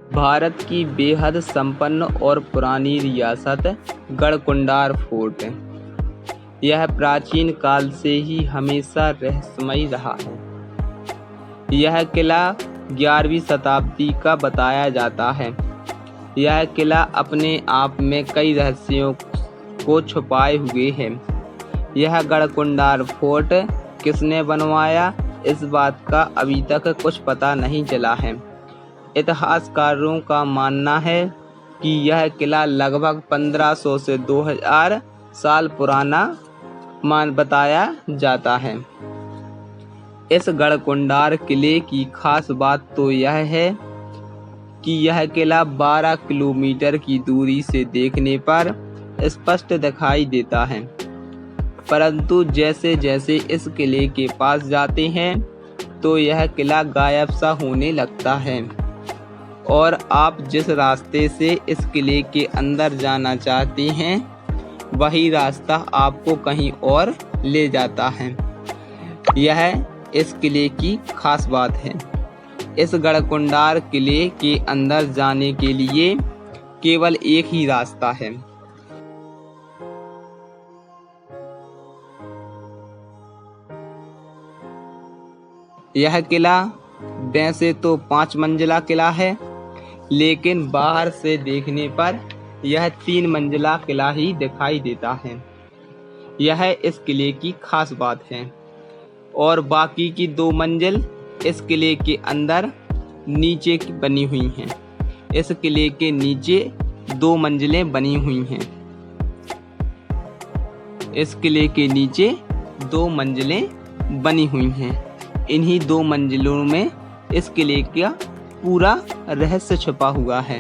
भारत की बेहद संपन्न और पुरानी रियासत गढ़कुंडार फोर्ट। यह प्राचीन काल से ही हमेशा रहस्यमय रहा है। यह किला 11वीं शताब्दी का बताया जाता है। यह किला अपने आप में कई रहस्यों को छुपाए हुए है। यह गढ़कुंडार फोर्ट किसने बनवाया, इस बात का अभी तक कुछ पता नहीं चला है। इतिहासकारों का मानना है कि यह किला लगभग 1500 से 2000 साल पुराना बताया जाता है। इस गढ़कुंडार किले की खास बात तो यह है कि यह किला 12 किलोमीटर की दूरी से देखने पर स्पष्ट दिखाई देता है, परंतु जैसे जैसे इस किले के पास जाते हैं तो यह किला गायब सा होने लगता है और आप जिस रास्ते से इस किले के अंदर जाना चाहते हैं वही रास्ता आपको कहीं और ले जाता है। यह इस किले की खास बात है। इस गढ़कुंडार किले के अंदर जाने के लिए केवल एक ही रास्ता है। यह किला वैसे तो 5 मंजिला किला है, लेकिन बाहर से देखने पर यह 3 मंजिला किला ही दिखाई देता है। यह इस किले की खास बात है और बाकी की 2 मंजिल इस किले के अंदर नीचे की बनी हुई हैं। इस किले के नीचे 2 मंजिलें बनी हुई हैं। इस किले के नीचे 2 मंजिलें बनी हुई हैं। इन्हीं 2 मंजिलों में इस किले का पूरा रहस्य छुपा हुआ है।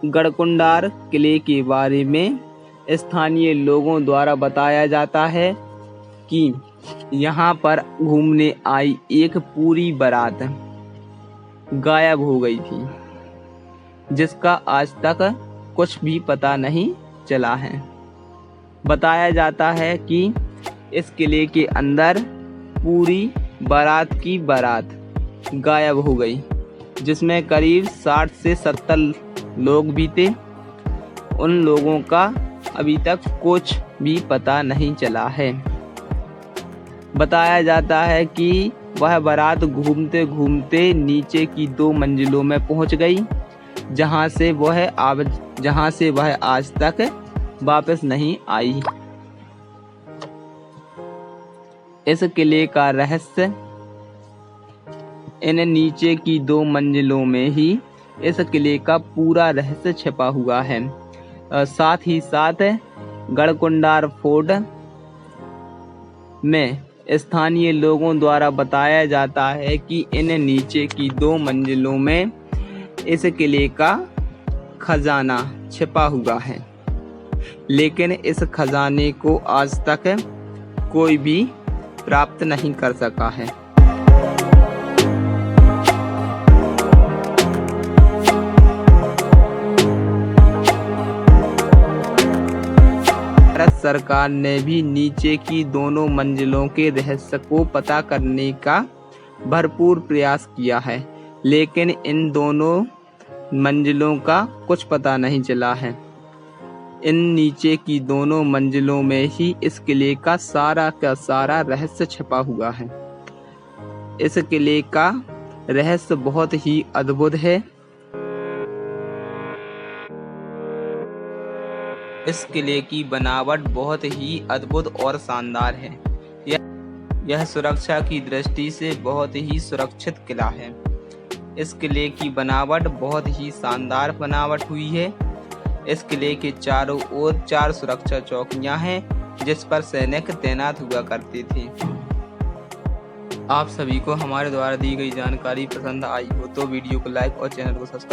गढ़कुंडार किले के बारे में स्थानीय लोगों द्वारा बताया जाता है कि यहाँ पर घूमने आई एक पूरी बारात गायब हो गई थी, जिसका आज तक कुछ भी पता नहीं चला है। बताया जाता है कि इस किले के अंदर पूरी बारात की बारात गायब हो गई, जिसमें करीब 60 से 70 लोग भी थे। उन लोगों का अभी तक कुछ भी पता नहीं चला है। बताया जाता है कि वह बारात घूमते घूमते नीचे की 2 मंजिलों में पहुंच गई, जहां से वह आज तक वापस नहीं आई। इस किले का रहस्य इन नीचे की 2 मंजिलों में ही इस किले का पूरा रहस्य छिपा हुआ है। साथ ही साथ गढ़कुंडार फोर्ट में स्थानीय लोगों द्वारा बताया जाता है कि इन नीचे की 2 मंजिलों में इस किले का खजाना छिपा हुआ है, लेकिन इस खजाने को आज तक कोई भी प्राप्त नहीं कर सका है। भारत सरकार ने भी नीचे की दोनों मंजिलों के रहस्य को पता करने का भरपूर प्रयास किया है, लेकिन इन दोनों मंजिलों का कुछ पता नहीं चला है। इन नीचे की दोनों मंजिलों में ही इस किले का सारा का सारा रहस्य छिपा हुआ है। इस किले का रहस्य बहुत ही अद्भुत है। इस किले की बनावट बहुत ही अद्भुत और शानदार है। यह सुरक्षा की दृष्टि से बहुत ही सुरक्षित किला है। इस किले की बनावट बहुत ही शानदार बनावट हुई है। इस किले के चारों ओर 4 सुरक्षा चौकियां हैं, जिस पर सैनिक तैनात हुआ करते थे। आप सभी को हमारे द्वारा दी गई जानकारी पसंद आई हो तो वीडियो को लाइक और चैनल को सब्सक्राइब